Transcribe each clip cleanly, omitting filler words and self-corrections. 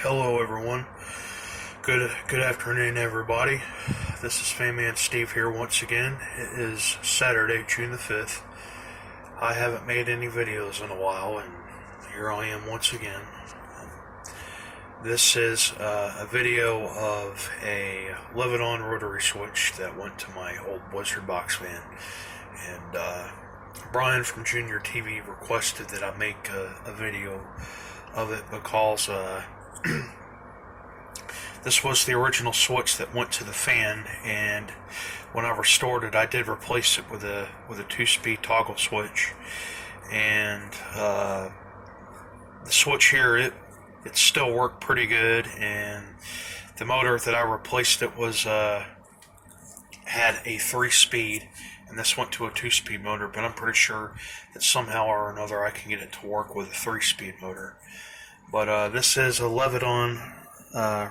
Hello, everyone. Good afternoon, everybody. This is Fanman Steve here once again. It is Saturday, June the 5th. I haven't made any videos in a while, and here I am once again. This is a video of a leviton rotary switch that went to my old Blizzard box fan. And Brian from Junior TV requested that I make a video of it because this was the original switch that went to the fan, and when I restored it, I did replace it with a 2-speed toggle switch. And the switch here, it still worked pretty good, and the motor that I replaced it was had a 3-speed, and this went to a 2-speed motor, but I'm pretty sure that somehow or another I can get it to work with a 3-speed motor. But this is a leviton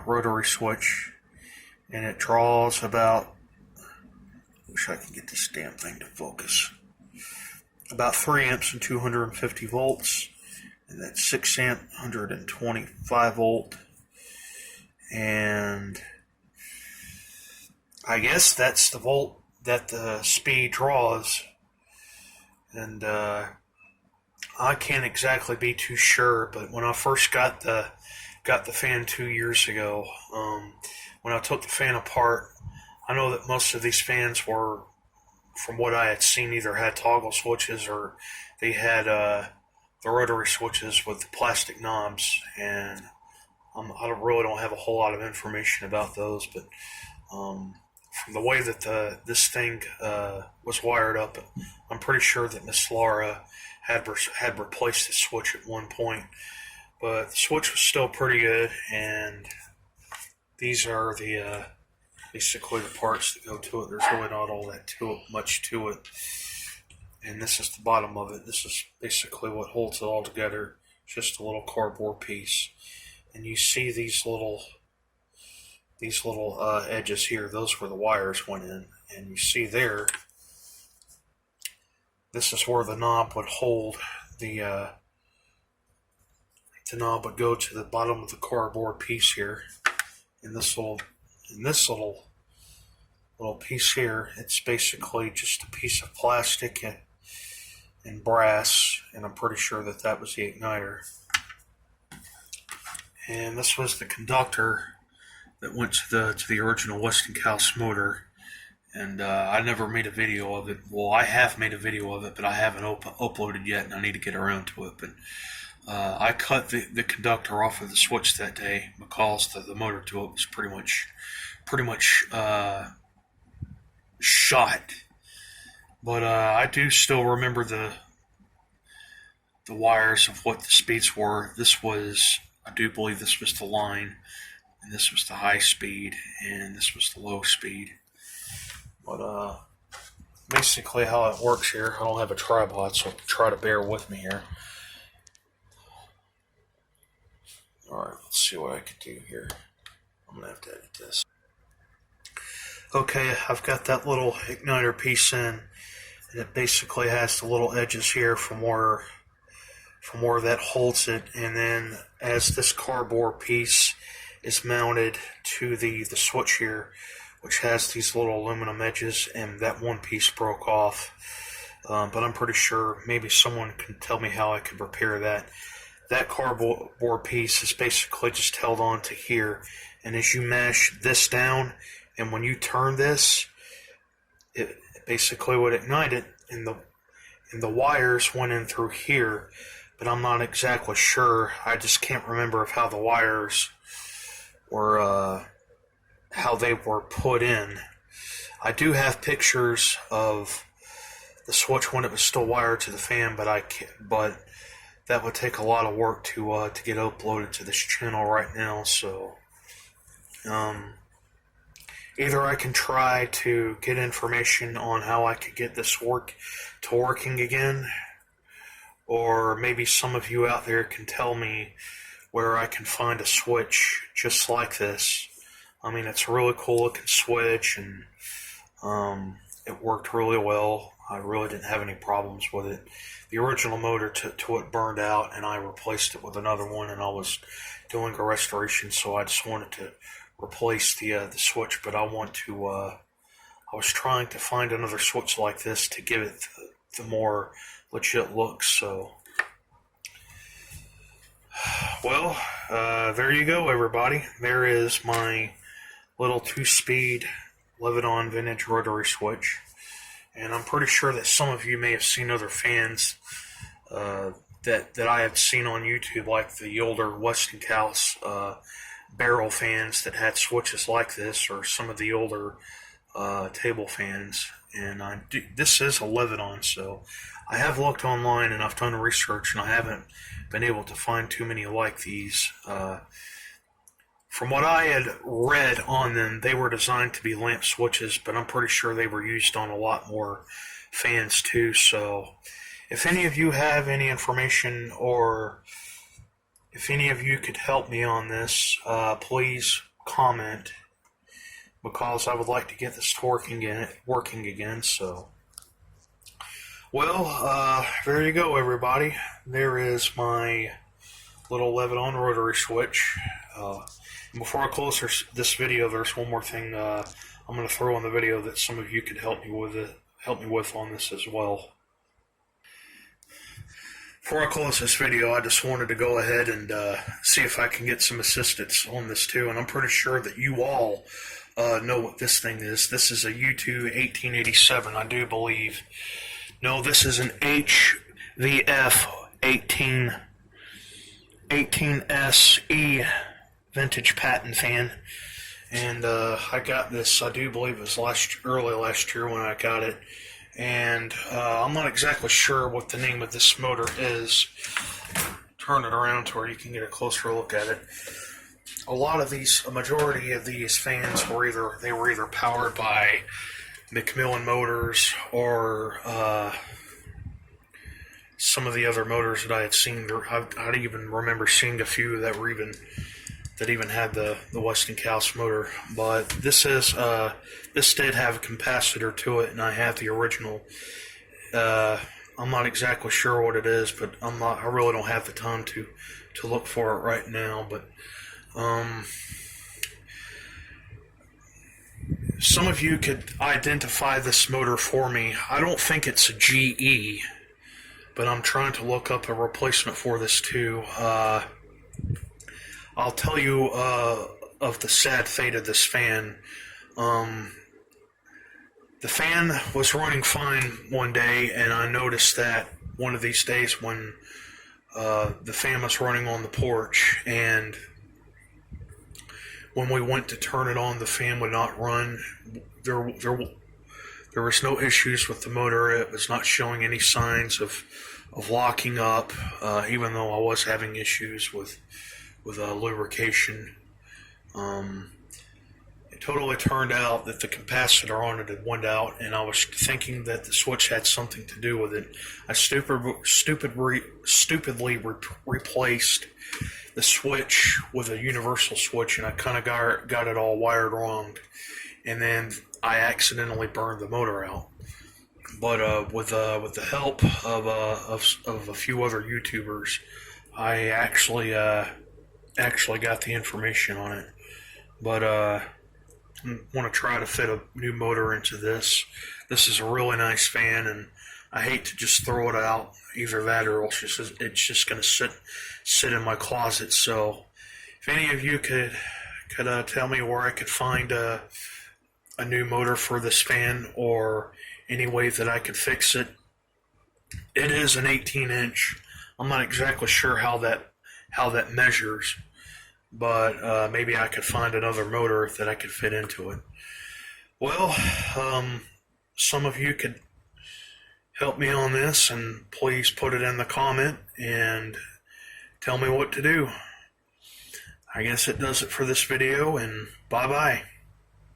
rotary switch, and it draws about, wish I could get this damn thing to focus, about 3 amps and 250 volts, and that's 6 amp 125 volt, and I guess that's the volt that the speed draws. And I can't exactly be too sure, but when I first got the fan 2 years ago, when I took the fan apart, I know that most of these fans were, from what I had seen, either had toggle switches or they had the rotary switches with the plastic knobs, and I really don't have a whole lot of information about those, but from the way that this thing was wired up, I'm pretty sure that Miss Laura had replaced the switch at one point, but the switch was still pretty good. And these are the basically the parts that go to it. There's really not all that much to it, and this is the bottom of it. This is basically what holds it all together. Just a little cardboard piece, and you see these little edges here. Those where the wires went in, and you see there, this is where the knob would hold. The knob would go to the bottom of the cardboard piece here. In this little piece here, it's basically just a piece of plastic and brass, and I'm pretty sure that was the igniter. And this was the conductor that went to the original Westinghouse motor. And I never made a video of it. Well, I have made a video of it, but I haven't uploaded yet, and I need to get around to it. But I cut the conductor off of the switch that day because the motor to it was pretty much shot. But I do still remember the wires of what the speeds were. I do believe this was the line, and this was the high speed, and this was the low speed. But basically how it works here, I don't have a tripod, so try to bear with me here. Alright, let's see what I can do here. I'm going to have to edit this. Okay, I've got that little igniter piece in, and it basically has the little edges here from where that holds it, and then as this cardboard piece is mounted to the switch here, which has these little aluminum edges, and that one piece broke off. But I'm pretty sure maybe someone can tell me how I can repair that. That cardboard piece is basically just held on to here, and as you mash this down, and when you turn this, it basically would ignite it, and the wires went in through here, but I'm not exactly sure. I just can't remember of how the wires were, how they were put in. I do have pictures of the switch when it was still wired to the fan, but that would take a lot of work to get uploaded to this channel right now. So either I can try to get information on how I could get this working again, or maybe some of you out there can tell me where I can find a switch just like this. I mean, it's a really cool looking switch, and it worked really well. I really didn't have any problems with it. The original motor to it burned out, and I replaced it with another one, and I was doing a restoration, so I just wanted to replace the switch. But I was trying to find another switch like this to give it the more legit look. So, well, there you go, everybody. There is my little 2-speed leviton vintage rotary switch. And I'm pretty sure that some of you may have seen other fans that I have seen on YouTube, like the older Westinghouse barrel fans that had switches like this, or some of the older table fans. And this is a leviton, so I have looked online and I've done research, and I haven't been able to find too many like these. From what I had read on them, they were designed to be lamp switches, but I'm pretty sure they were used on a lot more fans too. So if any of you have any information, or if any of you could help me on this, please comment, because I would like to get this working again. So, well, there you go, everybody. There is my little leviton rotary switch. Before I close this video, there's one more thing I'm going to throw in the video that some of you could help me with on this as well. Before I close this video, I just wanted to go ahead and see if I can get some assistance on this too. And I'm pretty sure that you all know what this thing is. This is a U2 1887, I do believe. No, this is an HVF 18SE vintage Patton fan, and I got this, I do believe it was early last year when I got it, and I'm not exactly sure what the name of this motor is. Turn it around to where you can get a closer look at it. A majority of these fans were either powered by Macmillan motors, or some of the other motors that I had seen. I even remember seeing a few that even had the Westinghouse motor. But this did have a capacitor to it, and I have the original. I'm not exactly sure what it is, but I really don't have the time to look for it right now. But some of you could identify this motor for me. I don't think it's a GE, but I'm trying to look up a replacement for this too. I'll tell you of the sad fate of this fan. The fan was running fine one day, and I noticed that one of these days when the fan was running on the porch, and when we went to turn it on, the fan would not run. There was no issues with the motor. It was not showing any signs of locking up, even though I was having issues with lubrication. It totally turned out that the capacitor on it had went out, and I was thinking that the switch had something to do with it. I stupidly replaced the switch with a universal switch, and I kind of got it all wired wrong, and then I accidentally burned the motor out. But with the help of a few other YouTubers, I actually got the information on it. But I want to try to fit a new motor into this. This is a really nice fan, and I hate to just throw it out. Either that, or else it's just going to sit in my closet. So if any of you could tell me where I could find a new motor for this fan, or any way that I could fix it. It is an 18-inch. I'm not exactly sure how that measures, but maybe I could find another motor that I could fit into it. Well, some of you could help me on this, and please put it in the comment and tell me what to do. I guess it does it for this video, and bye-bye.